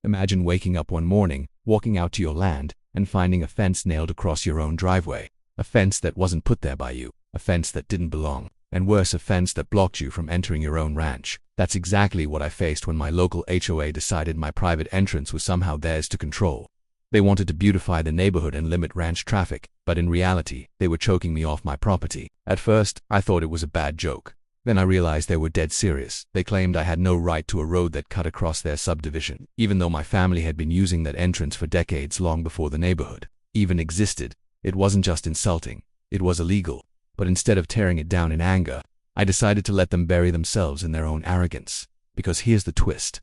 Imagine waking up one morning, walking out to your land, and finding a fence nailed across your own driveway. A fence that wasn't put there by you. A fence that didn't belong. And worse, a fence that blocked you from entering your own ranch. That's exactly what I faced when my local HOA decided my private entrance was somehow theirs to control. They wanted to beautify the neighborhood and limit ranch traffic, but in reality, they were choking me off my property. At first, I thought it was a bad joke. Then I realized they were dead serious. They claimed I had no right to a road that cut across their subdivision, even though my family had been using that entrance for decades, long before the neighborhood even existed. It wasn't just insulting, it was illegal. But instead of tearing it down in anger, I decided to let them bury themselves in their own arrogance. Because here's the twist.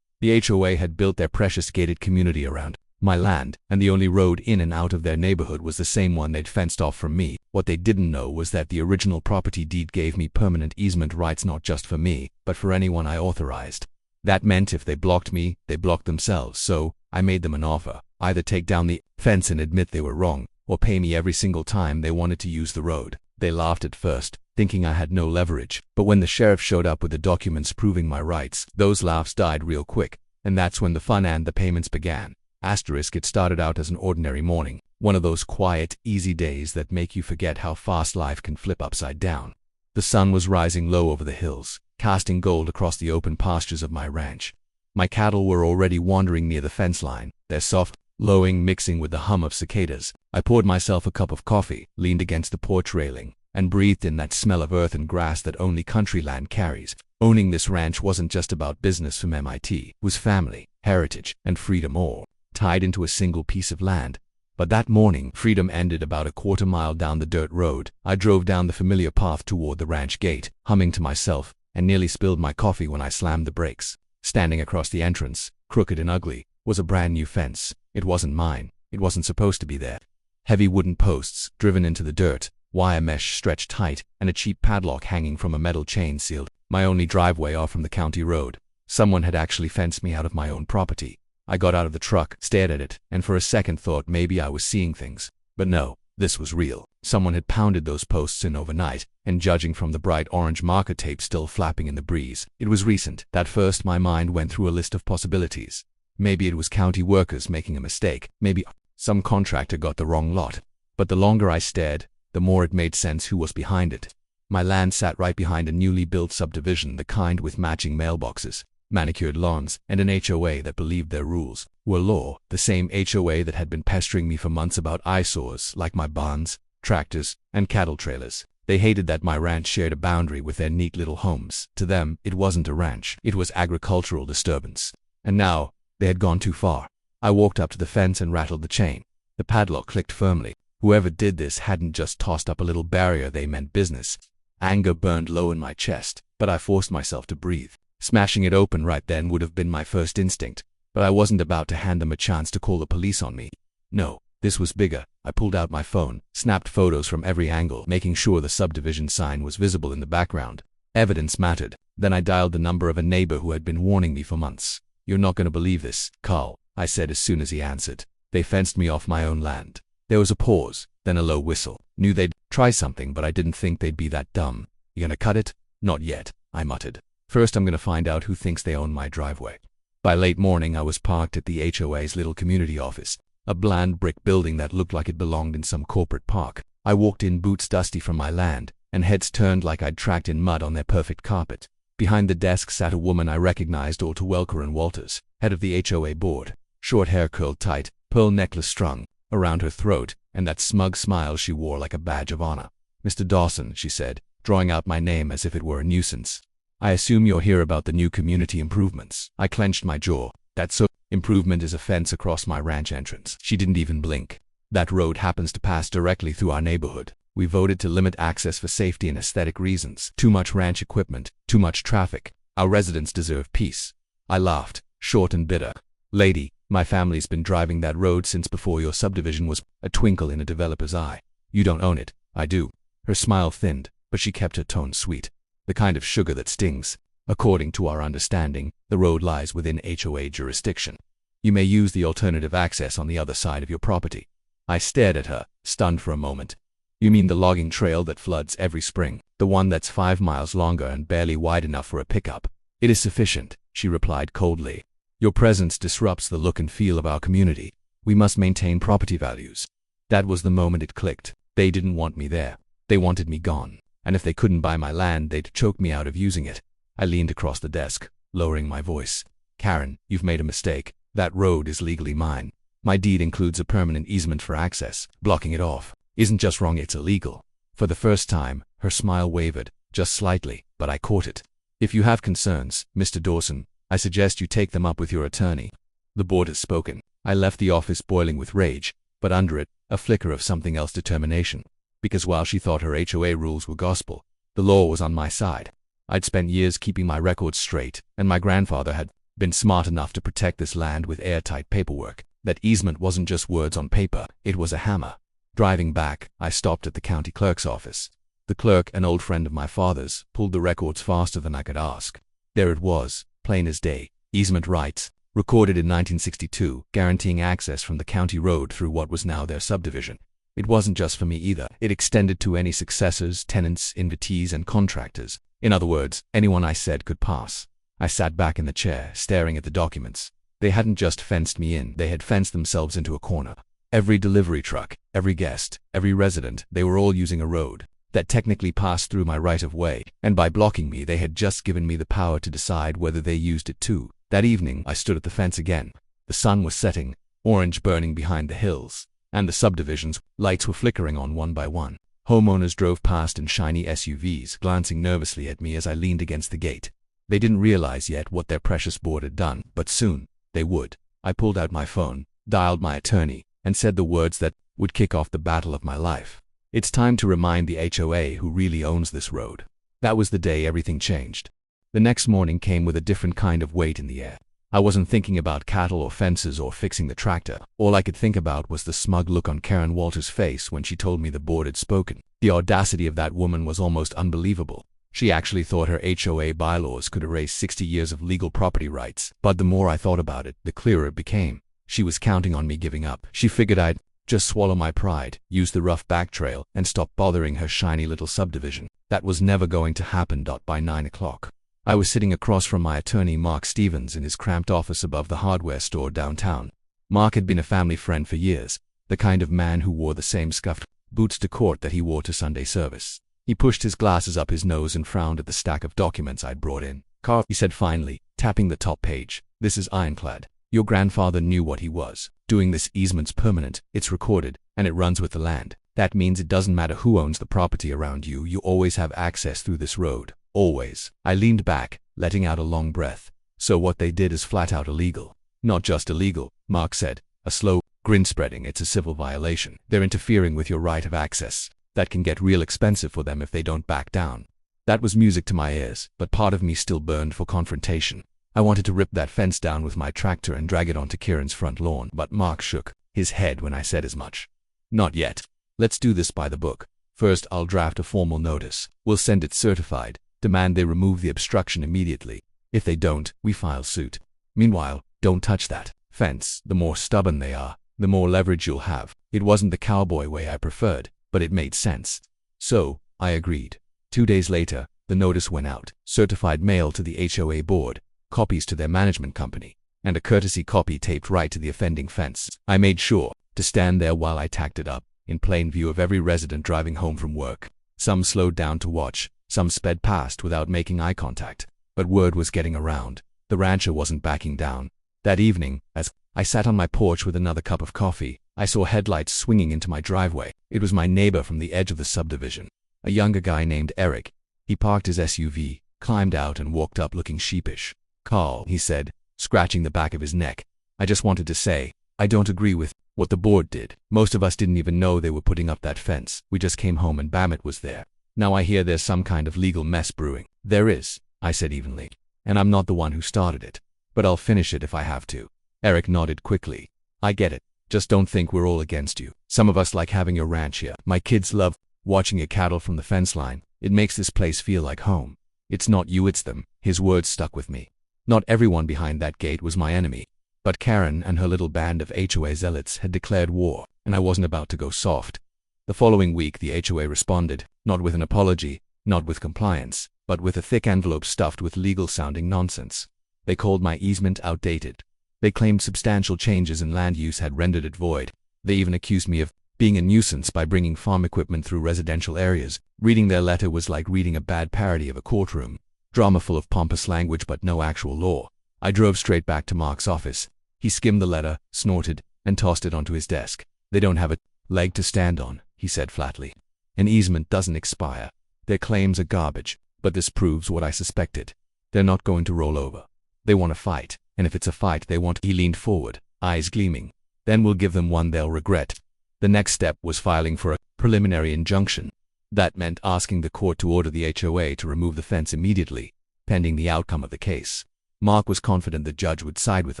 The HOA had built their precious gated community around my land, and the only road in and out of their neighborhood was the same one they'd fenced off from me. What they didn't know was that the original property deed gave me permanent easement rights, not just for me, but for anyone I authorized. That meant if they blocked me, they blocked themselves. So I made them an offer: either take down the fence and admit they were wrong, or pay me every single time they wanted to use the road. They laughed at first, thinking I had no leverage, but when the sheriff showed up with the documents proving my rights, those laughs died real quick, and that's when the fun and the payments began. It started out as an ordinary morning, one of those quiet, easy days that make you forget how fast life can flip upside down. The sun was rising low over the hills, casting gold across the open pastures of my ranch. My cattle were already wandering near the fence line, their soft lowing mixing with the hum of cicadas. I poured myself a cup of coffee, leaned against the porch railing, and breathed in that smell of earth and grass that only country land carries. Owning this ranch wasn't just about business from MIT. It was family, heritage, and freedom all tied into a single piece of land. But that morning, freedom ended about a quarter-mile down the dirt road. I drove down the familiar path toward the ranch gate, humming to myself, and nearly spilled my coffee when I slammed the brakes. Standing across the entrance, crooked and ugly, was a brand new fence. It wasn't mine. It wasn't supposed to be there. Heavy wooden posts, driven into the dirt, wire mesh stretched tight, and a cheap padlock hanging from a metal chain sealed my only driveway off from the county road. Someone had actually fenced me out of my own property. I got out of the truck, stared at it, and for a second thought maybe I was seeing things. But no, this was real. Someone had pounded those posts in overnight, and judging from the bright orange marker tape still flapping in the breeze, it was recent. At first my mind went through a list of possibilities. Maybe it was county workers making a mistake. Maybe some contractor got the wrong lot. But the longer I stared, the more it made sense who was behind it. My land sat right behind a newly built subdivision, the kind with matching mailboxes, manicured lawns, and an HOA that believed their rules were law. The same HOA that had been pestering me for months about eyesores like my barns, tractors, and cattle trailers. They hated that my ranch shared a boundary with their neat little homes. To them, it wasn't a ranch. It was agricultural disturbance. And now, they had gone too far. I walked up to the fence and rattled the chain. The padlock clicked firmly. Whoever did this hadn't just tossed up a little barrier, they meant business. Anger burned low in my chest, but I forced myself to breathe. Smashing it open right then would have been my first instinct, but I wasn't about to hand them a chance to call the police on me. No, this was bigger. I pulled out my phone, snapped photos from every angle, making sure the subdivision sign was visible in the background. Evidence mattered. Then I dialed the number of a neighbor who had been warning me for months. "You're not going to believe this, Carl," I said as soon as he answered. "They fenced me off my own land." There was a pause, then a low whistle. Knew they'd try something, but I didn't think they'd be that dumb. "You gonna cut it?" "Not yet," I muttered. "First I'm gonna find out who thinks they own my driveway." By late morning I was parked at the HOA's little community office, a bland brick building that looked like it belonged in some corporate park. I walked in, boots dusty from my land, and heads turned like I'd tracked in mud on their perfect carpet. Behind the desk sat a woman I recognized, all too well, Corinne Walters, head of the HOA board. Short hair curled tight, pearl necklace strung around her throat, and that smug smile she wore like a badge of honor. "Mr. Dawson," she said, drawing out my name as if it were a nuisance. "I assume you're here about the new community improvements." I clenched my jaw. "That's so. Improvement is a fence across my ranch entrance." She didn't even blink. "That road happens to pass directly through our neighborhood. We voted to limit access for safety and aesthetic reasons. Too much ranch equipment, too much traffic. Our residents deserve peace." I laughed, short and bitter. "Lady, my family's been driving that road since before your subdivision was." A twinkle in a developer's eye. "You don't own it." "I do." Her smile thinned, but she kept her tone sweet. "The kind of sugar that stings. According to our understanding, the road lies within HOA jurisdiction. You may use the alternative access on the other side of your property." I stared at her, stunned for a moment. "You mean the logging trail that floods every spring? The one that's 5 miles longer and barely wide enough for a pickup?" "It is sufficient," she replied coldly. Your presence disrupts the look and feel of our community. We must maintain property values." That was the moment it clicked. They didn't want me there. They wanted me gone. And if they couldn't buy my land, they'd choke me out of using it. I leaned across the desk, lowering my voice. "Karen, you've made a mistake. That road is legally mine. My deed includes a permanent easement for access. Blocking it off isn't just wrong, it's illegal." For the first time, her smile wavered, just slightly, but I caught it. "If you have concerns, Mr. Dawson, I suggest you take them up with your attorney. The board has spoken." I left the office boiling with rage, but under it, a flicker of something else, determination. Because while she thought her HOA rules were gospel, the law was on my side. I'd spent years keeping my records straight, and my grandfather had been smart enough to protect this land with airtight paperwork. That easement wasn't just words on paper, it was a hammer. Driving back, I stopped at the county clerk's office. The clerk, an old friend of my father's, pulled the records faster than I could ask. There it was, plain as day. Easement rights, recorded in 1962, guaranteeing access from the county road through what was now their subdivision. It wasn't just for me either. It extended to any successors, tenants, invitees, and contractors. In other words, anyone I said could pass. I sat back in the chair, staring at the documents. They hadn't just fenced me in, they had fenced themselves into a corner. Every delivery truck, every guest, every resident, they were all using a road that technically passed through my right-of-way, and by blocking me, they had just given me the power to decide whether they used it too. That evening, I stood at the fence again. The sun was setting, orange burning behind the hills, and the subdivision's lights were flickering on one by one. Homeowners drove past in shiny SUVs, glancing nervously at me as I leaned against the gate. They didn't realize yet what their precious board had done, but soon, they would. I pulled out my phone, dialed my attorney, and said the words that would kick off the battle of my life. "It's time to remind the HOA who really owns this road." That was the day everything changed. The next morning came with a different kind of weight in the air. I wasn't thinking about cattle or fences or fixing the tractor. All I could think about was the smug look on Karen Walters' face when she told me the board had spoken. The audacity of that woman was almost unbelievable. She actually thought her HOA bylaws could erase 60 years of legal property rights. But the more I thought about it, the clearer it became. She was counting on me giving up. She figured I'd just swallow my pride, use the rough back trail, and stop bothering her shiny little subdivision. That was never going to happen. By 9 o'clock. I was sitting across from my attorney Mark Stevens in his cramped office above the hardware store downtown. Mark had been a family friend for years, the kind of man who wore the same scuffed boots to court that he wore to Sunday service. He pushed his glasses up his nose and frowned at the stack of documents I'd brought in. "Carl," he said finally, tapping the top page, "this is ironclad. Your grandfather knew what he was doing. This easement's permanent, it's recorded, and it runs with the land. That means it doesn't matter who owns the property around you, you always have access through this road. Always." I leaned back, letting out a long breath. "So what they did is flat out illegal." "Not just illegal," Mark said, a slow grin spreading. "It's a civil violation. They're interfering with your right of access. That can get real expensive for them if they don't back down." That was music to my ears, but part of me still burned for confrontation. I wanted to rip that fence down with my tractor and drag it onto Kieran's front lawn, but Mark shook his head when I said as much. "Not yet. Let's do this by the book. First, I'll draft a formal notice. We'll send it certified. Demand they remove the obstruction immediately. If they don't, we file suit. Meanwhile, don't touch that fence. The more stubborn they are, the more leverage you'll have." It wasn't the cowboy way I preferred, but it made sense. So, I agreed. 2 days later, the notice went out, certified mail to the HOA board, copies to their management company, and a courtesy copy taped right to the offending fence. I made sure to stand there while I tacked it up, in plain view of every resident driving home from work. Some slowed down to watch, some sped past without making eye contact. But word was getting around. The rancher wasn't backing down. That evening, as I sat on my porch with another cup of coffee, I saw headlights swinging into my driveway. It was my neighbor from the edge of the subdivision, a younger guy named Eric. He parked his SUV, climbed out, and walked up looking sheepish. "Carl," he said, scratching the back of his neck, "I just wanted to say, I don't agree with what the board did. Most of us didn't even know they were putting up that fence. We just came home and bam, it was there. Now I hear there's some kind of legal mess brewing." "There is," I said evenly, "and I'm not the one who started it. But I'll finish it if I have to." Eric nodded quickly. "I get it. Just don't think we're all against you. Some of us like having your ranch here. My kids love watching your cattle from the fence line. It makes this place feel like home. It's not you, it's them." His words stuck with me. Not everyone behind that gate was my enemy, but Karen and her little band of HOA zealots had declared war, and I wasn't about to go soft. The following week, the HOA responded, not with an apology, not with compliance, but with a thick envelope stuffed with legal-sounding nonsense. They called my easement outdated, They claimed substantial changes in land use had rendered it void. They even accused me of being a nuisance by bringing farm equipment through residential areas. Reading their letter was like reading a bad parody of a courtroom. Drama full of pompous language but no actual law. I drove straight back to Mark's office. He skimmed the letter, snorted, and tossed it onto his desk. "They don't have a leg to stand on," he said flatly. "An easement doesn't expire. Their claims are garbage, but this proves what I suspected. They're not going to roll over. They want a fight, and if it's a fight they want—" He leaned forward, eyes gleaming. "Then we'll give them one they'll regret." The next step was filing for a preliminary injunction. That meant asking the court to order the HOA to remove the fence immediately, pending the outcome of the case. Mark was confident the judge would side with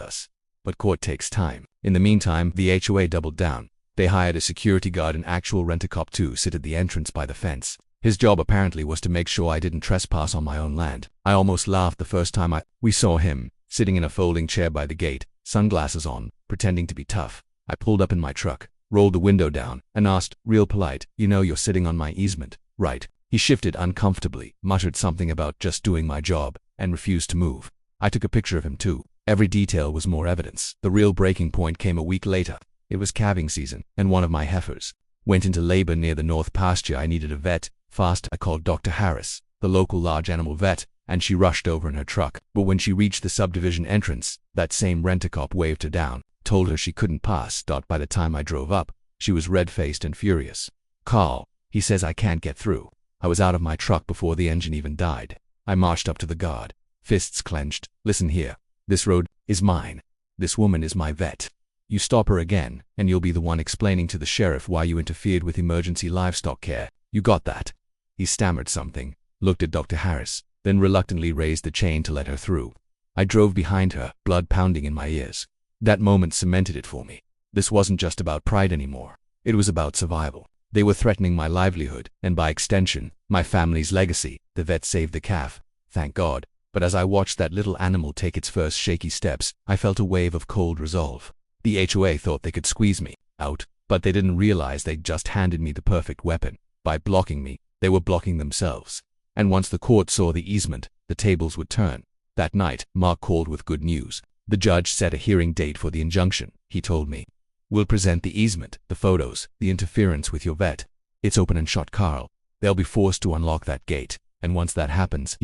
us, but court takes time. In the meantime, the HOA doubled down. They hired a security guard and actual rent-a-cop to sit at the entrance by the fence. His job apparently was to make sure I didn't trespass on my own land. I almost laughed the first time we saw him, sitting in a folding chair by the gate, sunglasses on, pretending to be tough. I pulled up in my truck, rolled the window down, and asked, real polite, "You know you're sitting on my easement, right?" He shifted uncomfortably, muttered something about just doing my job, and refused to move. I took a picture of him too. Every detail was more evidence. The real breaking point came a week later. It was calving season, and one of my heifers went into labor near the north pasture. I needed a vet, fast. I called Dr. Harris, the local large animal vet, and she rushed over in her truck. But when she reached the subdivision entrance, that same rent-a-cop waved her down, told her she couldn't pass. By the time I drove up, she was red-faced and furious. "Carl," he says, "I can't get through." I was out of my truck before the engine even died. I marched up to the guard, fists clenched. "Listen here. This road is mine. This woman is my vet. You stop her again, and you'll be the one explaining to the sheriff why you interfered with emergency livestock care. You got that?" He stammered something, looked at Dr. Harris, then reluctantly raised the chain to let her through. I drove behind her, blood pounding in my ears. That moment cemented it for me. This wasn't just about pride anymore. It was about survival. They were threatening my livelihood, and by extension, my family's legacy. The vet saved the calf, thank God. But as I watched that little animal take its first shaky steps, I felt a wave of cold resolve. The HOA thought they could squeeze me out, but they didn't realize they'd just handed me the perfect weapon. By blocking me, they were blocking themselves. And once the court saw the easement, the tables would turn. That night, Mark called with good news. The judge set a hearing date for the injunction. He told me, "We'll present the easement, the photos, the interference with your vet. It's open and shut, Carl. They'll be forced to unlock that gate. And once that happens,"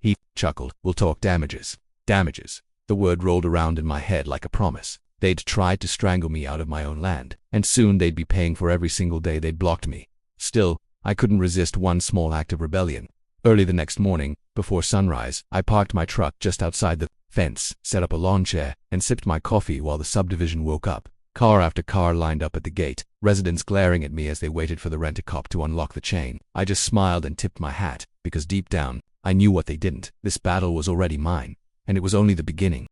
he chuckled, "we'll talk damages." Damages. The word rolled around in my head like a promise. They'd tried to strangle me out of my own land, and soon they'd be paying for every single day they'd blocked me. Still, I couldn't resist one small act of rebellion. Early the next morning, before sunrise, I parked my truck just outside the fence, set up a lawn chair, and sipped my coffee while the subdivision woke up. Car after car lined up at the gate, residents glaring at me as they waited for the rent-a-cop to unlock the chain. I just smiled and tipped my hat, because deep down, I knew what they didn't. This battle was already mine, and it was only the beginning.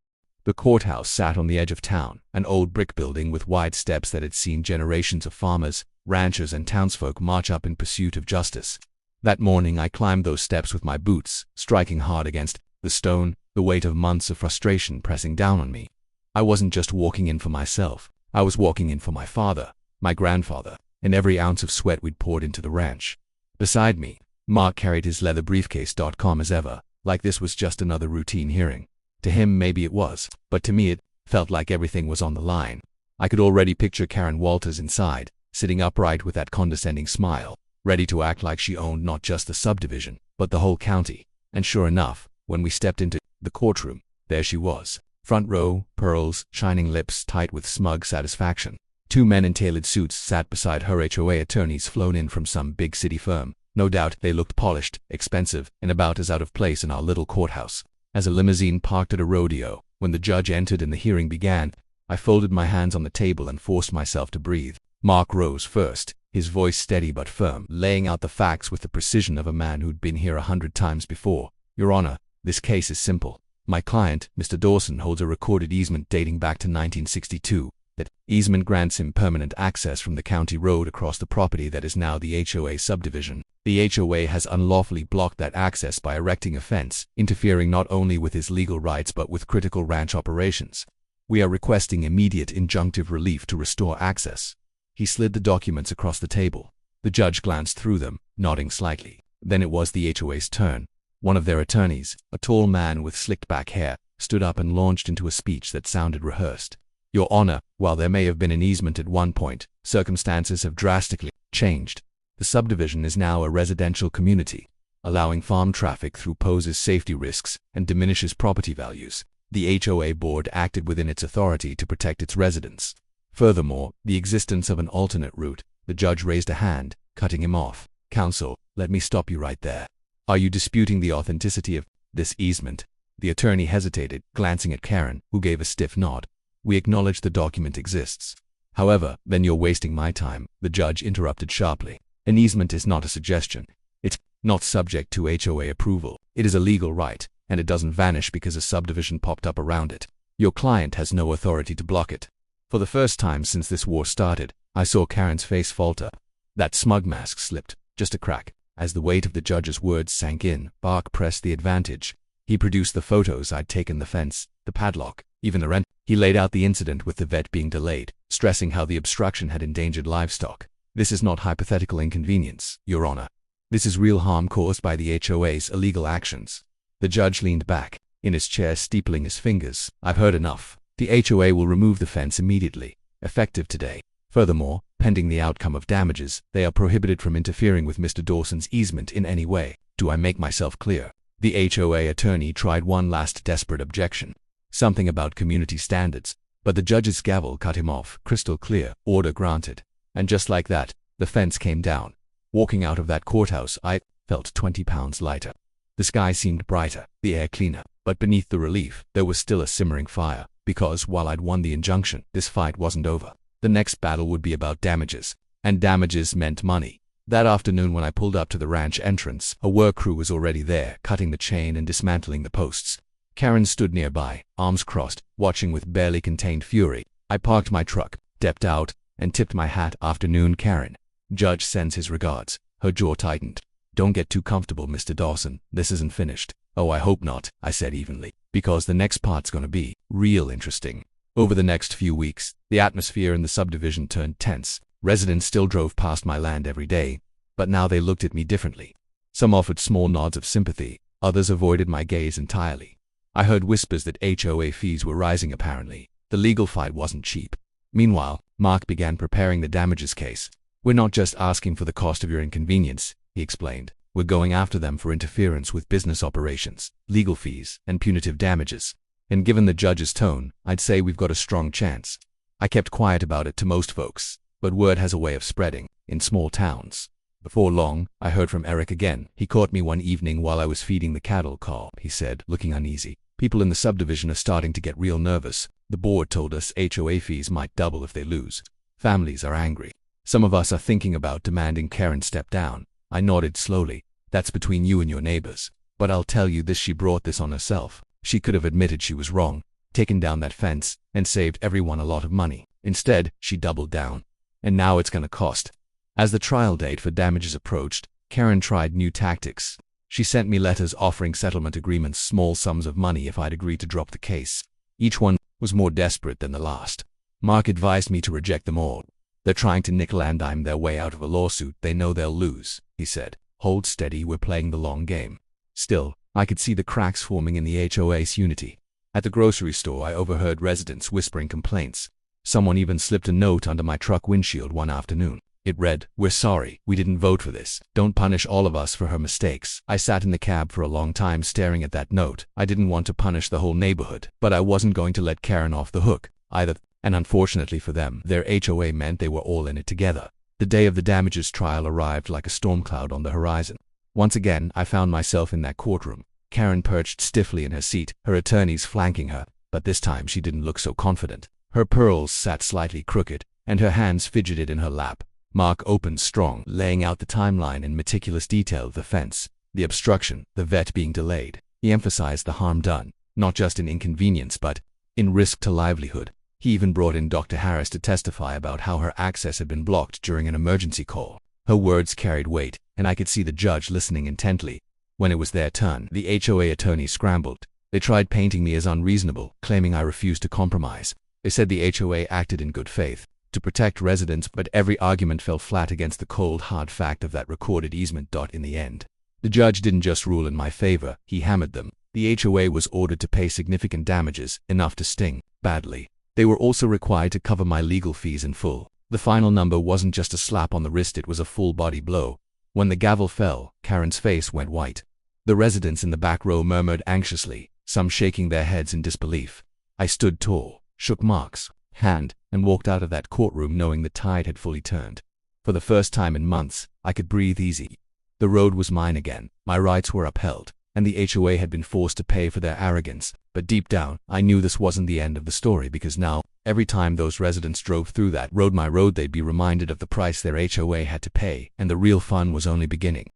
The courthouse sat on the edge of town, an old brick building with wide steps that had seen generations of farmers, ranchers, and townsfolk march up in pursuit of justice. That morning I climbed those steps with my boots, striking hard against the stone, the weight of months of frustration pressing down on me. I wasn't just walking in for myself. I was walking in for my father, my grandfather, and every ounce of sweat we'd poured into the ranch. Beside me, Mark carried his leather briefcase. Calm as ever, like this was just another routine hearing. To him maybe it was, but to me it felt like everything was on the line. I could already picture Karen Walters inside, sitting upright with that condescending smile, ready to act like she owned not just the subdivision, but the whole county. And sure enough, when we stepped into the courtroom, there she was. Front row, pearls, shining lips tight with smug satisfaction. Two men in tailored suits sat beside her, HOA attorneys flown in from some big city firm. No doubt they looked polished, expensive, and about as out of place in our little courthouse as a limousine parked at a rodeo. When the judge entered and the hearing began, I folded my hands on the table and forced myself to breathe. Mark rose first, his voice steady but firm, laying out the facts with the precision of a man who'd been here 100 times before. "Your Honor, this case is simple. My client, Mr. Dawson, holds a recorded easement dating back to 1962. That easement grants him permanent access from the county road across the property that is now the HOA subdivision. The HOA has unlawfully blocked that access by erecting a fence, interfering not only with his legal rights but with critical ranch operations. We are requesting immediate injunctive relief to restore access." He slid the documents across the table. The judge glanced through them, nodding slightly. Then it was the HOA's turn. One of their attorneys, a tall man with slicked back hair, stood up and launched into a speech that sounded rehearsed. Your Honor, while there may have been an easement at one point, circumstances have drastically changed. The subdivision is now a residential community. Allowing farm traffic through poses safety risks and diminishes property values. The HOA board acted within its authority to protect its residents. Furthermore, the existence of an alternate route. The judge raised a hand, cutting him off. Counsel, let me stop you right there. Are you disputing the authenticity of this easement? The attorney hesitated, glancing at Karen, who gave a stiff nod. We acknowledge the document exists. However, then you're wasting my time, the judge interrupted sharply. An easement is not a suggestion. It's not subject to HOA approval. It is a legal right, and it doesn't vanish because a subdivision popped up around it. Your client has no authority to block it. For the first time since this war started, I saw Karen's face falter. That smug mask slipped, just a crack. As the weight of the judge's words sank in, Bark pressed the advantage. He produced the photos I'd taken, the fence, the padlock, even the rent. He laid out the incident with the vet being delayed, stressing how the obstruction had endangered livestock. This is not hypothetical inconvenience, Your Honor. This is real harm caused by the HOA's illegal actions. The judge leaned back, in his chair steepling his fingers. I've heard enough. The HOA will remove the fence immediately, effective today. Furthermore, pending the outcome of damages, they are prohibited from interfering with Mr. Dawson's easement in any way. Do I make myself clear? The HOA attorney tried one last desperate objection. Something about community standards, but the judge's gavel cut him off. Crystal clear, order granted. And just like that, the fence came down. Walking out of that courthouse, I felt 20 pounds lighter. The sky seemed brighter, the air cleaner, but beneath the relief, there was still a simmering fire, because while I'd won the injunction, this fight wasn't over. The next battle would be about damages, and damages meant money. That afternoon when I pulled up to the ranch entrance, a work crew was already there, cutting the chain and dismantling the posts. Karen stood nearby, arms crossed, watching with barely contained fury. I parked my truck, stepped out, and tipped my hat. Afternoon, Karen. Judge sends his regards. Her jaw tightened. Don't get too comfortable, Mr. Dawson. This isn't finished. Oh, I hope not, I said evenly, because the next part's gonna be real interesting. Over the next few weeks, the atmosphere in the subdivision turned tense. Residents still drove past my land every day, but now they looked at me differently. Some offered small nods of sympathy, others avoided my gaze entirely. I heard whispers that HOA fees were rising apparently. The legal fight wasn't cheap. Meanwhile, Mark began preparing the damages case. We're not just asking for the cost of your inconvenience, he explained. We're going after them for interference with business operations, legal fees, and punitive damages. And given the judge's tone, I'd say we've got a strong chance. I kept quiet about it to most folks, but word has a way of spreading, in small towns. Before long, I heard from Eric again. He caught me one evening while I was feeding the cattle, Carl, he said, looking uneasy. People in the subdivision are starting to get real nervous. The board told us HOA fees might double if they lose. Families are angry. Some of us are thinking about demanding Karen step down. I nodded slowly. That's between you and your neighbors. But I'll tell you this, she brought this on herself. She could have admitted she was wrong, taken down that fence, and saved everyone a lot of money. Instead, she doubled down. And now it's gonna cost. As the trial date for damages approached, Karen tried new tactics. She sent me letters offering settlement agreements, small sums of money if I'd agree to drop the case. Each one was more desperate than the last. Mark advised me to reject them all. They're trying to nickel and dime their way out of a lawsuit they know they'll lose, he said. Hold steady, we're playing the long game. Still, I could see the cracks forming in the HOA's unity. At the grocery store, I overheard residents whispering complaints. Someone even slipped a note under my truck windshield one afternoon. It read, "We're sorry, we didn't vote for this. Don't punish all of us for her mistakes." I sat in the cab for a long time staring at that note. I didn't want to punish the whole neighborhood, but I wasn't going to let Karen off the hook either. And unfortunately for them, their HOA meant they were all in it together. The day of the damages trial arrived like a storm cloud on the horizon. Once again, I found myself in that courtroom. Karen perched stiffly in her seat, her attorneys flanking her, but this time she didn't look so confident. Her pearls sat slightly crooked, and her hands fidgeted in her lap. Mark opened strong, laying out the timeline in meticulous detail of the fence, the obstruction, the vet being delayed. He emphasized the harm done, not just in inconvenience but in risk to livelihood. He even brought in Dr. Harris to testify about how her access had been blocked during an emergency call. Her words carried weight, and I could see the judge listening intently. When it was their turn, the HOA attorney scrambled. They tried painting me as unreasonable, claiming I refused to compromise. They said the HOA acted in good faith to protect residents, but every argument fell flat against the cold, hard fact of that recorded easement. In the end, the judge didn't just rule in my favor, he hammered them. The HOA was ordered to pay significant damages, enough to sting badly. They were also required to cover my legal fees in full. The final number wasn't just a slap on the wrist, it was a full-body blow. When the gavel fell, Karen's face went white. The residents in the back row murmured anxiously, some shaking their heads in disbelief. I stood tall, shook Mark's hand, and walked out of that courtroom knowing the tide had fully turned. For the first time in months, I could breathe easy. The road was mine again, my rights were upheld, and the HOA had been forced to pay for their arrogance. But deep down, I knew this wasn't the end of the story, because now, every time those residents drove through that road, my road, they'd be reminded of the price their HOA had to pay, and the real fun was only beginning.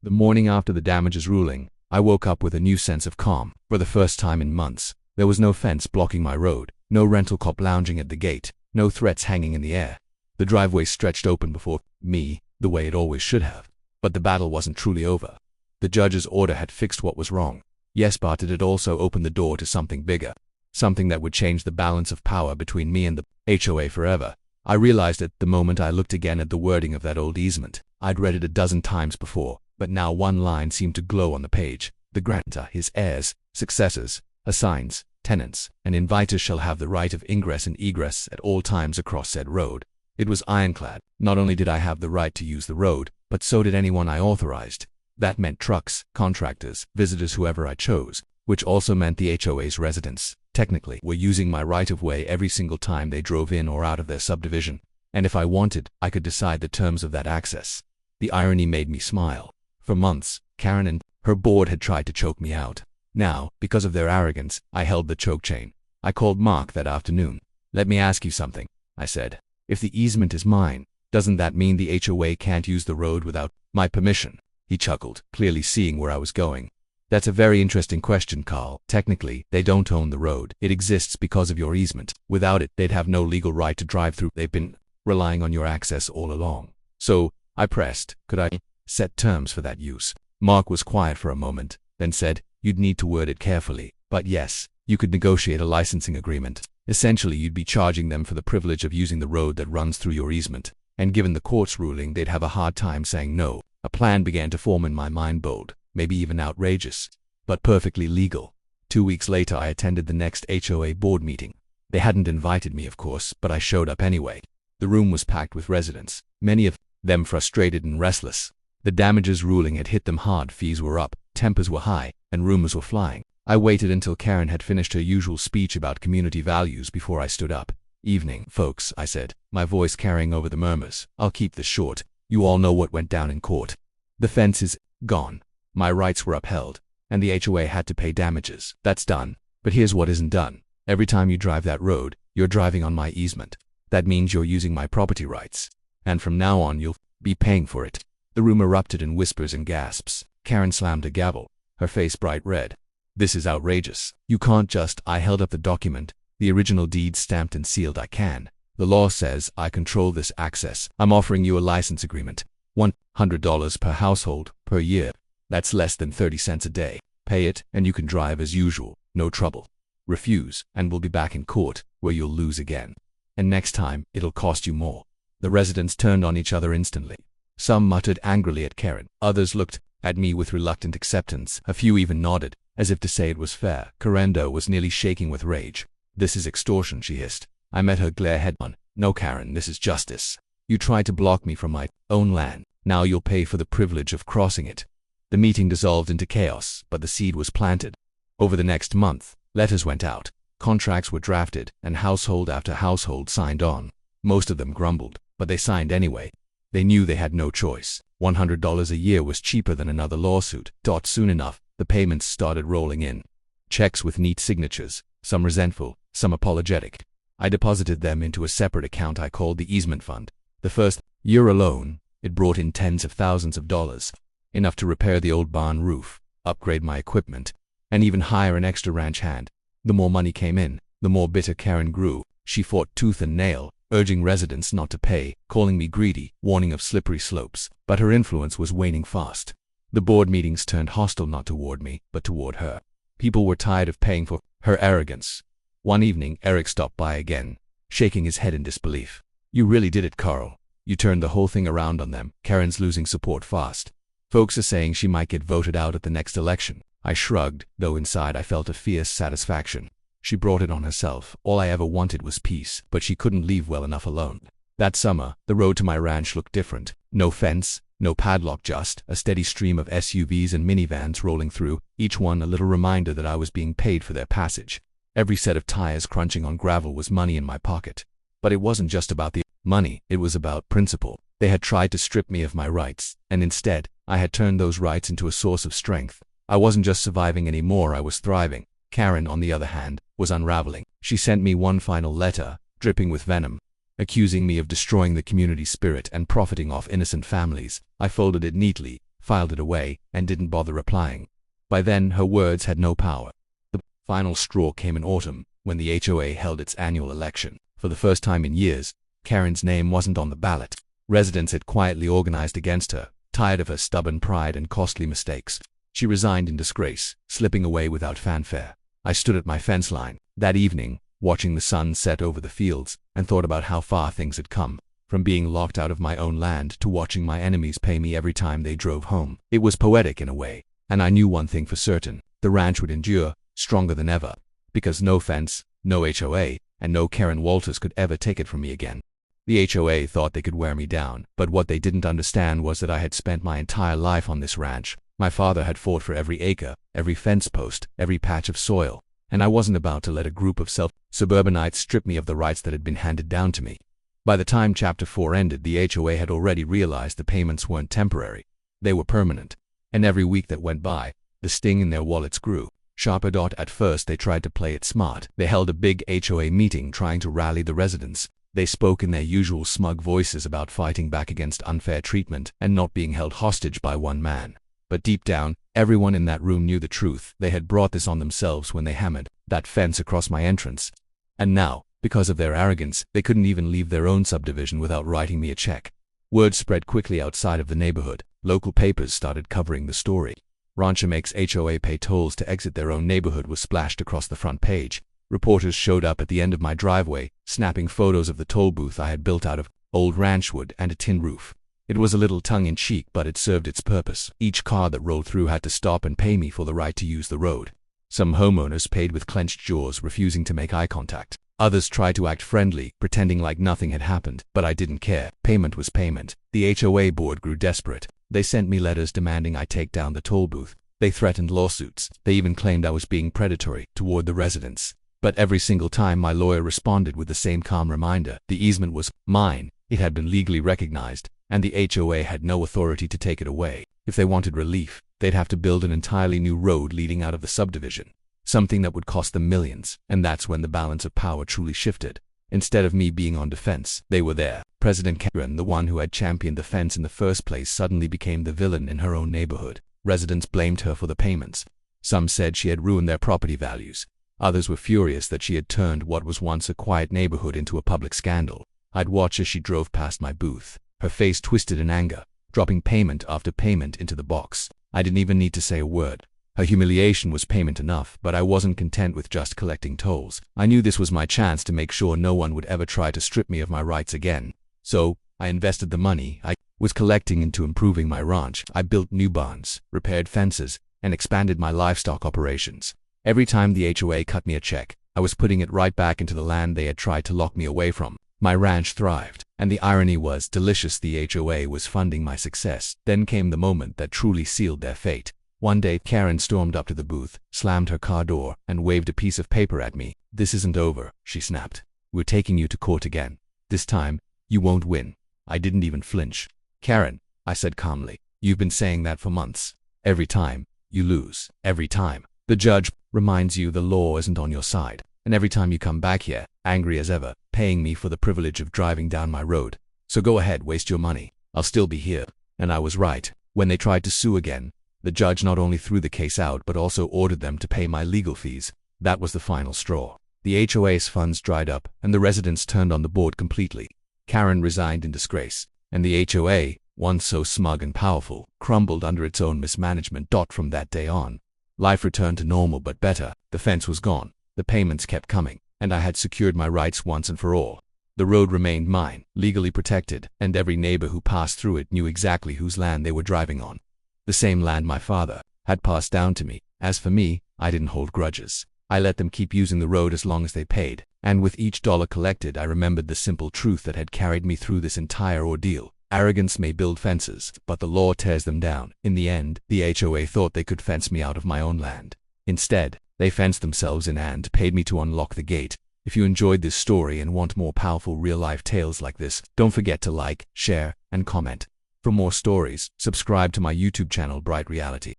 The morning after the damages ruling, I woke up with a new sense of calm. For the first time in months, there was no fence blocking my road, no rental cop lounging at the gate, no threats hanging in the air. The driveway stretched open before me, the way it always should have. But the battle wasn't truly over. The judge's order had fixed what was wrong. Yes, but it had also opened the door to something bigger. Something that would change the balance of power between me and the HOA forever. I realized it the moment I looked again at the wording of that old easement. I'd read it a dozen times before, but now one line seemed to glow on the page. The grantor, his heirs, successors, assigns, tenants, and inviters shall have the right of ingress and egress at all times across said road. It was ironclad. Not only did I have the right to use the road, but so did anyone I authorized. That meant trucks, contractors, visitors, whoever I chose, which also meant the HOA's residents, technically, were using my right-of-way every single time they drove in or out of their subdivision. And if I wanted, I could decide the terms of that access. The irony made me smile. For months, Karen and her board had tried to choke me out. Now, because of their arrogance, I held the choke chain. I called Mark that afternoon. "Let me ask you something," I said. "If the easement is mine, doesn't that mean the HOA can't use the road without my permission?" He chuckled, clearly seeing where I was going. "That's a very interesting question, Carl. Technically, they don't own the road. It exists because of your easement. Without it, they'd have no legal right to drive through. They've been relying on your access all along." So, I pressed, could I set terms for that use? Mark was quiet for a moment, then said, "You'd need to word it carefully. But yes, you could negotiate a licensing agreement. Essentially, you'd be charging them for the privilege of using the road that runs through your easement. And given the court's ruling, they'd have a hard time saying no." A plan began to form in my mind, bold, maybe even outrageous, but perfectly legal. 2 weeks later, I attended the next HOA board meeting. They hadn't invited me, of course, but I showed up anyway. The room was packed with residents, many of them frustrated and restless. The damages ruling had hit them hard, fees were up, tempers were high, and rumors were flying. I waited until Karen had finished her usual speech about community values before I stood up. "Evening, folks," I said, my voice carrying over the murmurs. "I'll keep this short. You all know what went down in court. The fence is gone. My rights were upheld, and the HOA had to pay damages. That's done. But here's what isn't done. Every time you drive that road, you're driving on my easement. That means you're using my property rights. And from now on, you'll be paying for it." The room erupted in whispers and gasps. Karen slammed a gavel, her face bright red. "This is outrageous. You can't just—" I held up the document, the original deed stamped and sealed. "I can. The law says I control this access. I'm offering you a license agreement. $100 per household, per year. That's less than 30 cents a day. Pay it, and you can drive as usual, no trouble. Refuse, and we'll be back in court, where you'll lose again. And next time, it'll cost you more." The residents turned on each other instantly. Some muttered angrily at Karen. Others looked at me with reluctant acceptance. A few even nodded, as if to say it was fair. Karendo was nearly shaking with rage. "This is extortion," she hissed. I met her glare head on. "No, Karen, this is justice. You tried to block me from my own land. Now you'll pay for the privilege of crossing it." The meeting dissolved into chaos, but the seed was planted. Over the next month, letters went out, contracts were drafted, and household after household signed on. Most of them grumbled, but they signed anyway. They knew they had no choice. $100 a year was cheaper than another lawsuit. Soon enough, the payments started rolling in. Checks with neat signatures, some resentful, some apologetic. I deposited them into a separate account I called the easement fund. The first year alone, it brought in tens of thousands of dollars, enough to repair the old barn roof, upgrade my equipment, and even hire an extra ranch hand. The more money came in, the more bitter Karen grew. She fought tooth and nail, urging residents not to pay, calling me greedy, warning of slippery slopes, but her influence was waning fast. The board meetings turned hostile, not toward me, but toward her. People were tired of paying for her arrogance. One evening, Eric stopped by again, shaking his head in disbelief. "You really did it, Carl. You turned the whole thing around on them." Karen's losing support fast. Folks are saying she might get voted out at the next election. I shrugged, though inside I felt a fierce satisfaction. She brought it on herself. All I ever wanted was peace, but she couldn't leave well enough alone. That summer, the road to my ranch looked different. No fence, no padlock, just a steady stream of SUVs and minivans rolling through, each one a little reminder that I was being paid for their passage. Every set of tires crunching on gravel was money in my pocket. But it wasn't just about the money, it was about principle. They had tried to strip me of my rights, and instead, I had turned those rights into a source of strength. I wasn't just surviving anymore, I was thriving. Karen, on the other hand, was unraveling. She sent me one final letter, dripping with venom, accusing me of destroying the community spirit and profiting off innocent families. I folded it neatly, filed it away, and didn't bother replying. By then, her words had no power. The final straw came in autumn, when the HOA held its annual election. For the first time in years, Karen's name wasn't on the ballot. Residents had quietly organized against her, tired of her stubborn pride and costly mistakes. She resigned in disgrace, slipping away without fanfare. I stood at my fence line that evening, watching the sun set over the fields, and thought about how far things had come, from being locked out of my own land to watching my enemies pay me every time they drove home. It was poetic in a way, and I knew one thing for certain: the ranch would endure, stronger than ever, because no fence, no HOA, and no Karen Walters could ever take it from me again. The HOA thought they could wear me down, but what they didn't understand was that I had spent my entire life on this ranch. My father had fought for every acre, every fence post, every patch of soil, and I wasn't about to let a group of suburbanites strip me of the rights that had been handed down to me. By the time Chapter 4 ended, the HOA had already realized the payments weren't temporary. They were permanent. And every week that went by, the sting in their wallets grew sharper. At first they tried to play it smart. They held a big HOA meeting trying to rally the residents. They spoke in their usual smug voices about fighting back against unfair treatment and not being held hostage by one man. But deep down, everyone in that room knew the truth. They had brought this on themselves when they hammered that fence across my entrance. And now, because of their arrogance, they couldn't even leave their own subdivision without writing me a check. Word spread quickly outside of the neighborhood. Local papers started covering the story. Rancher makes HOA pay tolls to exit their own neighborhood was splashed across the front page. Reporters showed up at the end of my driveway, snapping photos of the toll booth I had built out of old ranch wood and a tin roof. It was a little tongue-in-cheek, but it served its purpose. Each car that rolled through had to stop and pay me for the right to use the road. Some homeowners paid with clenched jaws, refusing to make eye contact. Others tried to act friendly, pretending like nothing had happened, but I didn't care. Payment was payment. The HOA board grew desperate. They sent me letters demanding I take down the toll booth. They threatened lawsuits. They even claimed I was being predatory toward the residents. But every single time my lawyer responded with the same calm reminder: the easement was mine, it had been legally recognized, and the HOA had no authority to take it away. If they wanted relief, they'd have to build an entirely new road leading out of the subdivision, something that would cost them millions. And that's when the balance of power truly shifted. Instead of me being on defense, they were there. President Karen, the one who had championed the fence in the first place, suddenly became the villain in her own neighborhood. Residents blamed her for the payments. Some said she had ruined their property values. Others were furious that she had turned what was once a quiet neighborhood into a public scandal. I'd watch as she drove past my booth, her face twisted in anger, dropping payment after payment into the box. I didn't even need to say a word. Her humiliation was payment enough, but I wasn't content with just collecting tolls. I knew this was my chance to make sure no one would ever try to strip me of my rights again. So, I invested the money I was collecting into improving my ranch. I built new barns, repaired fences, and expanded my livestock operations. Every time the HOA cut me a check, I was putting it right back into the land they had tried to lock me away from. My ranch thrived, and the irony was delicious. The HOA was funding my success. Then came the moment that truly sealed their fate. One day, Karen stormed up to the booth, slammed her car door, and waved a piece of paper at me. "This isn't over," she snapped. "We're taking you to court again. This time, you won't win." I didn't even flinch. "Karen," I said calmly, "you've been saying that for months. Every time, you lose. Every time. The judge reminds you the law isn't on your side. And every time you come back here, angry as ever, paying me for the privilege of driving down my road. So go ahead, waste your money. I'll still be here." And I was right. When they tried to sue again, the judge not only threw the case out but also ordered them to pay my legal fees. That was the final straw. The HOA's funds dried up, and the residents turned on the board completely. Karen resigned in disgrace, and the HOA, once so smug and powerful, crumbled under its own mismanagement. From that day on, life returned to normal but better. The fence was gone, the payments kept coming, and I had secured my rights once and for all. The road remained mine, legally protected, and every neighbor who passed through it knew exactly whose land they were driving on. the same land my father had passed down to me. As for me, I didn't hold grudges. I let them keep using the road as long as they paid, and with each dollar collected I remembered the simple truth that had carried me through this entire ordeal. Arrogance may build fences, but the law tears them down. In the end, the HOA thought they could fence me out of my own land. Instead, they fenced themselves in and paid me to unlock the gate. If you enjoyed this story and want more powerful real-life tales like this, don't forget to like, share, and comment. For more stories, subscribe to my YouTube channel Bright Reality.